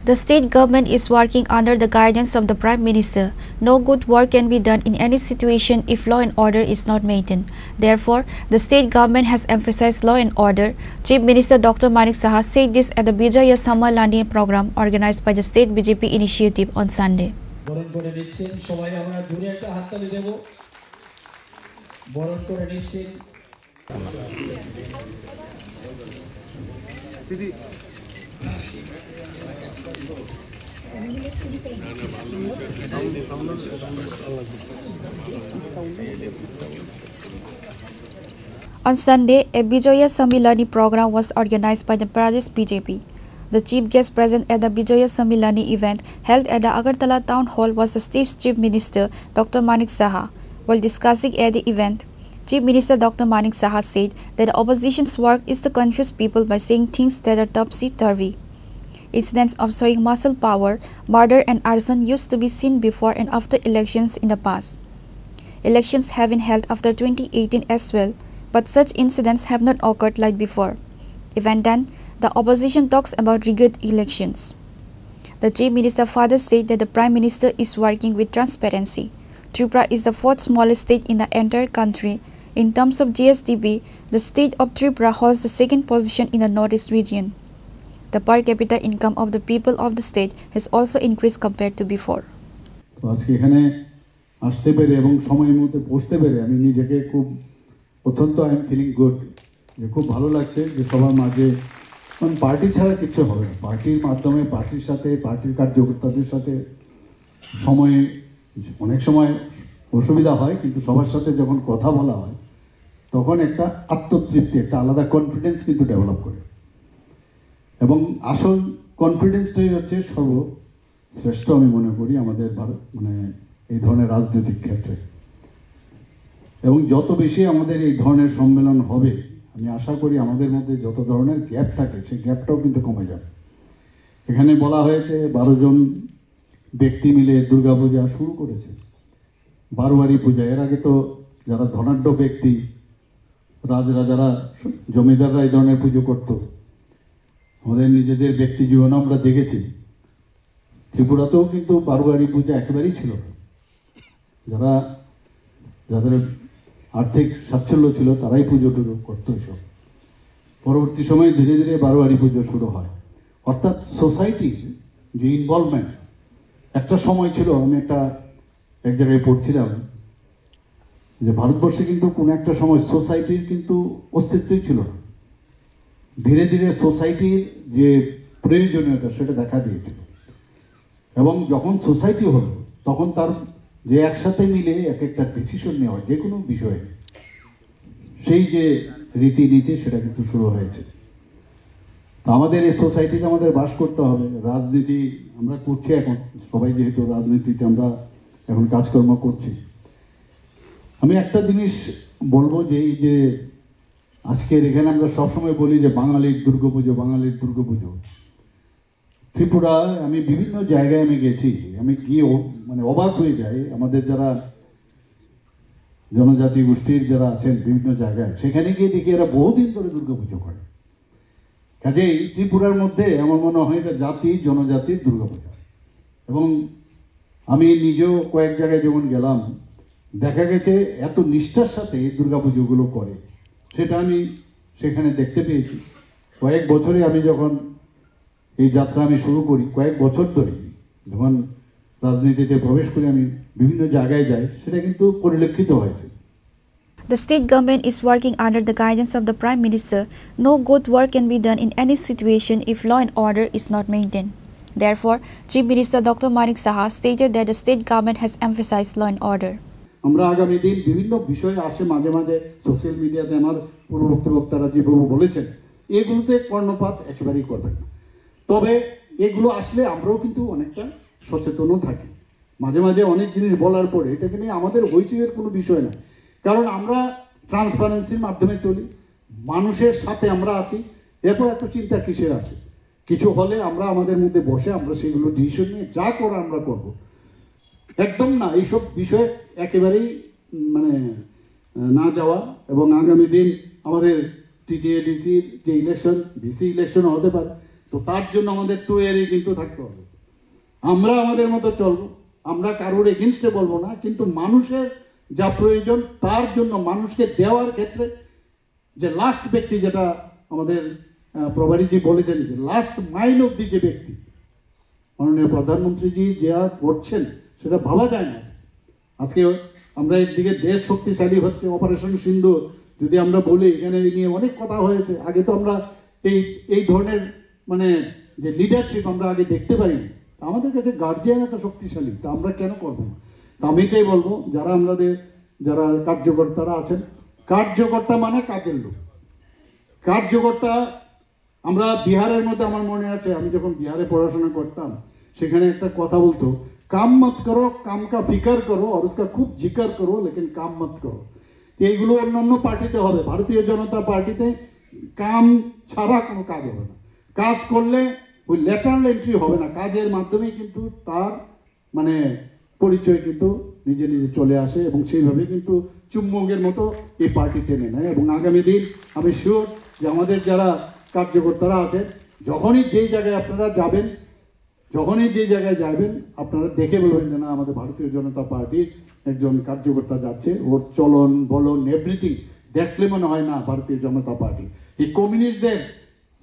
The state government is working under the guidance of the Prime Minister. No good work can be done in any situation if law and order is not maintained. Therefore, the state government has emphasized law and order. Chief Minister Dr. Manik Saha said this at the Bijaya Sammalani program organized by the State BJP Initiative on Sunday. On Sunday, a Bijaya Sammalani program was organized by the Pradesh BJP. The chief guest present at the Bijaya Sammalani event held at the Agartala Town Hall was the state's Chief Minister Dr. Manik Saha. While discussing at the event, Chief Minister Dr. Manik Saha said that the opposition's work is to confuse people by saying things that are topsy-turvy. Incidents of showing muscle power, murder and arson used to be seen before and after elections in the past. Elections have been held after 2018 as well, but such incidents have not occurred like before. Even then, the opposition talks about rigged elections. The Chief Minister further said that the Prime Minister is working with transparency. Tripura is the fourth smallest state in the entire country. In terms of GSDP, the state of Tripura holds the second position in the Northeast region. The per capita income of the people of the state has also increased compared to before. I am feeling good. খুব ভালো লাগছে যে সবার মাঝে party ছাড়া কিছু হবে না, পার্টির মাধ্যমে পার্টির সাথে পার্টির কার্যকর্তাদের সাথে অনেক সময় অসুবিধা হয়, কিন্তু সবার সাথে যখন কথা বলা হয় তখন একটা আত্মতৃপ্তি, একটা আলাদা কনফিডেন্স কিন্তু ডেভেলপ করে, এবং আসল কনফিডেন্সটাই হচ্ছে সর্বশ্রেষ্ঠ আমি মনে করি আমাদের এই ধরনের রাজনৈতিক ক্ষেত্রে। এবং যত বেশি আমাদের এই ধরনের সম্মেলন হবে, আমি আশা করি আমাদের মধ্যে যত ধরনের গ্যাপ থাকে সেই গ্যাপটাও কিন্তু কমে যাবে। এখানে বলা হয়েছে 12 জন ব্যক্তি মিলে দুর্গাপূজা শুরু করেছে, বারোয়ারি পূজা। এর আগে তো যারা ধনাঢ্য ব্যক্তি, রাজরাজারা, জমিদাররা এই ধরনের পুজো করত, আমাদের নিজেদের ব্যক্তি জীবনে আমরা দেখেছি। ত্রিপুরাতেও কিন্তু বারোয়ারি পূজা একেবারেই ছিল না। যাদের আর্থিক স্বাচ্ছল্য ছিল তারাই পুজো টুজো করতো এসব। পরবর্তী সময়ে ধীরে ধীরে বারোয়ারি পুজো শুরু হয়, অর্থাৎ সোসাইটির যে ইনভলভমেন্ট। একটা সময় ছিল, আমি এক জায়গায় পড়ছিলাম যে ভারতবর্ষে কিন্তু কোনো একটা সময় সোসাইটির কিন্তু অস্তিত্বই ছিল না। ধীরে ধীরে সোসাইটির যে প্রয়োজনীয়তা সেটা দেখা দিয়েছিল, এবং যখন সোসাইটি হলো তখন তার যে একসাথে মিলে এক একটা ডিসিশন নেওয়া যে কোনো বিষয়ে, সেই যে রীতিনীতি সেটা কিন্তু শুরু হয়েছে। তো আমাদের এই সোসাইটিতে আমাদের বাস করতে হবে। রাজনীতি আমরা করছি এখন, সবাই যেহেতু রাজনীতিতে আমরা এখন কাজকর্ম করছি। আমি একটা জিনিস বলবো যে এই যে আজকের এখানে আমরা সবসময় বলি যে বাঙালির দুর্গাপুজো, বাঙালির দুর্গাপুজো। ত্রিপুরায় আমি বিভিন্ন জায়গায় আমি গেছি, আমি গিয়ে অবাক হয়ে যাই। আমাদের যারা জনজাতি গোষ্ঠীর যারা আছেন বিভিন্ন জায়গায়, সেখানে গিয়ে দেখি এরা বহুদিন ধরে দুর্গাপুজো করে। কাজেই ত্রিপুরার মধ্যে আমার মনে হয় এটা জাতি জনজাতির দুর্গাপূজা। এবং আমি নিজেও কয়েক জায়গায় যেমন গেলাম, দেখা গেছে এত নিষ্ঠার সাথে এই দুর্গাপুজোগুলো করে, সেটা আমি সেখানে দেখতে পেয়েছি। কয়েক বছরে আমি যখন এই যাত্রা আমি শুরু করি, কয়েক বছর ধরে যখন রাজনীতিতে প্রবেশ করে আমি বিভিন্ন জায়গায় যাই, সেটা কিন্তু পরিলক্ষিত হয়েছে। The state government is working under the guidance of the Prime Minister. No good work can be done in any situation if law and order is not maintained. Therefore, Chief Minister Dr. Manik Saha stated that the state government has emphasized law and order. আমরা আগামী দিন বিভিন্ন বিষয় আসে মাঝে মাঝে social মিডিয়াতে, আমার পূর্ববর্তী বক্তারা যেভাবে বলেছেন, এগুলোতে কর্ণপাত একেবারেই করবেন না। তবে এগুলো আসলে আমরাও কিন্তু অনেকটা সচেতনও থাকি। মাঝে মাঝে অনেক জিনিস বলার পরে এটাকে নিয়ে আমাদের হইচইয়ের কোনো বিষয় না, কারণ আমরা ট্রান্সপারেন্সির মাধ্যমে চলি, মানুষের সাথে আমরা আছি। এরপর এত চিন্তা কিসের আসে? কিছু হলে আমরা আমাদের মধ্যে বসে আমরা সেগুলো ডিসিশন নিয়ে যা করা আমরা করব। একদম না এইসব বিষয়ে একেবারেই না যাওয়া। এবং আগামী দিন আমাদের টিটিএডিসির যে ইলেকশন, ভিসি ইলেকশন হতে পারে, তো তো তার জন্য আমাদের তৈরি কিন্তু থাকতে হবে। আমরা আমাদের মতো চলবো, আমরা কারোর এগেনস্টে বলবো না, কিন্তু মানুষের যা প্রয়োজন তার জন্য মানুষকে দেওয়ার ক্ষেত্রে যে লাস্ট ব্যক্তি, যেটা আমাদের প্রভারীজি বলেছেন, যে লাস্ট মাইল অব্দি যে ব্যক্তি মাননীয় প্রধানমন্ত্রীজি যা করছেন সেটা ভাবা যায় না। আজকে আমরা একদিকে দেশ শক্তিশালী হচ্ছে, অপারেশন সিন্দুর যদি আমরা বলি, এখানে নিয়ে অনেক কথা হয়েছে। আগে তো আমরা এই ধরনের মানে যে লিডারশিপ আমরা আগে দেখতে পাইনি। আমাদের কাছে গার্জিয়ান এত শক্তিশালী, তা আমরা কেন করবো না? তা আমি এটাই বলবো, যারা কার্যকর্তারা আছেন, কার্যকর্তা মানে কাজের লোক। কার্যকর্তা, আমরা বিহারের মধ্যে, আমার মনে আছে আমি যখন বিহারে পড়াশোনা করতাম, সেখানে একটা কথা বলতো, কাম মত করো, কাম কা ফিকার করো, আর উসকা খুব জিকার করো, লেকিন কাম মত করো। এইগুলো অন্যান্য পার্টিতে হবে, ভারতীয় জনতা পার্টিতে কাম ছাড়া কোনো কাজ হবে না। কাজ করলে ওই লেটারাল এন্ট্রি হবে না, কাজের মাধ্যমেই কিন্তু তার মানে পরিচয় কিন্তু নিজে নিজে চলে আসে, এবং সেইভাবে কিন্তু চুম্বকের মতো এই পার্টি টেনে নেয়। এবং আগামী দিন আমি শিওর যে আমাদের যারা কার্যকর্তারা আছে, যখনই যেই জায়গায় আপনারা যাবেন, আপনারা দেখে বলবেন যে না, আমাদের ভারতীয় জনতা পার্টির একজন কার্যকর্তা যাচ্ছে, ওর চলন বলন এভরিথিং দেখলে মনে হয় না ভারতীয় জনতা পার্টি। এই কমিউনিস্টদের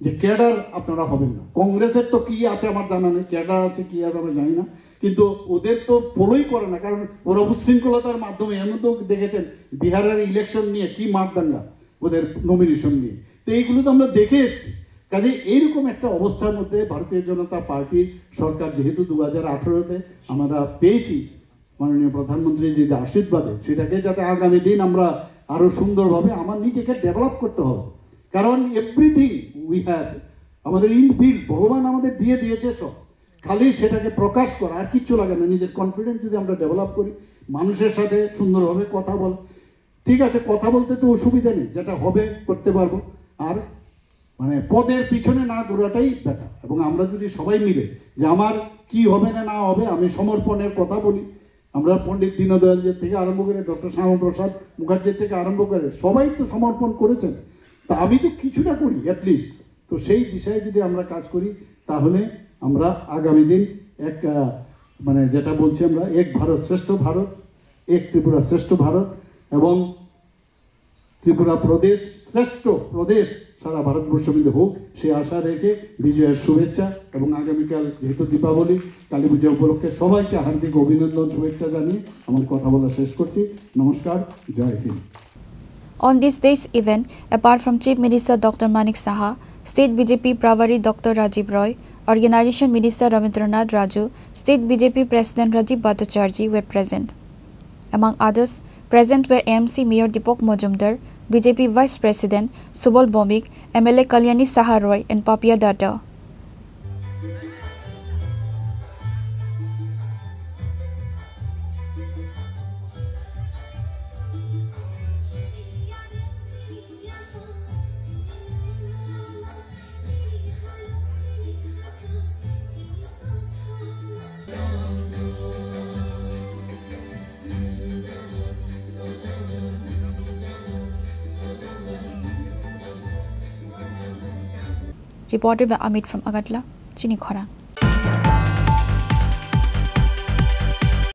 যে ক্যাডার আপনারা হবেন না। কংগ্রেসের তো কি আছে আমার জানা নেই, ক্যাডার আছে কি আছে আমরা জানি না, কিন্তু ওদের তো ফলোই করে না, কারণ ওরা উচ্ছৃঙ্খলতার মাধ্যমে, এমন তো দেখেছেন বিহারের ইলেকশন নিয়ে কি মারদাঙ্গা, ওদের নমিনেশন নিয়ে, তো এইগুলো তো আমরা দেখে এসছি। কাজে এইরকম একটা অবস্থার মধ্যে ভারতীয় জনতা পার্টির সরকার, যেহেতু 2018-তে আমরা পেয়েছি মাননীয় প্রধানমন্ত্রীর যে আশীর্বাদে, সেটাকে যাতে আগামী দিন আমরা আরো সুন্দরভাবে আমার নিজেকে ডেভেলপ করতে হবে। কারণ এভরিথিং উই হ্যাভ, আমাদের ইনবিল্ড ভগবান আমাদের দিয়ে দিয়েছে সব, খালি সেটাকে প্রকাশ করা, আর কিচ্ছু লাগে না। নিজের কনফিডেন্স যদি আমরা ডেভেলপ করি, মানুষের সাথে সুন্দরভাবে কথা বল, ঠিক আছে, কথা বলতে তো অসুবিধা নেই, যেটা হবে করতে পারবো, আর মানে পদের পিছনে না ঘোরাটাই বেটার। এবং আমরা যদি সবাই মিলে যে আমার কি হবে না না হবে, আমি সমর্পণের কথা বলি, আমরা পণ্ডিত দীনদয়ালজির থেকে আরম্ভ করে ডক্টর শ্যামাপ্রসাদ মুখার্জির থেকে আরম্ভ করে সবাই তো সমর্পণ করেছেন, তা আমি তো কিছুটা করি অ্যাটলিস্ট। তো সেই দিশায় যদি আমরা কাজ করি, তাহলে আমরা আগামী দিন এক মানে যেটা বলছি আমরা, এক ভারত শ্রেষ্ঠ ভারত, এক ত্রিপুরা শ্রেষ্ঠ ভারত, এবং ত্রিপুরা প্রদেশ শ্রেষ্ঠ প্রদেশ সারা ভারতবর্ষ মিলে হোক, সে আশা রেখে বিজয়ের শুভেচ্ছা। এবং আগামীকাল যেহেতু দীপাবলি, কালী পূজা উপলক্ষে সবাইকে হার্দিক অভিনন্দন, শুভেচ্ছা জানিয়ে আমার কথা বলা শেষ করছি। নমস্কার, জয় Hind. On this day's event, apart from Chief Minister Dr. Manik Saha, State BJP Pravari Dr. Rajiv Roy, Organization Minister Ravindranath Raju, State BJP President Rajiv Bhattacharjee were present. Among others, present were AMC Mayor Deepak Majumdar, BJP Vice President Subal Bomik, MLA Kalyani Saha Roy, and Papia Datta. Reported by Amit from Agatla, Chini Khora.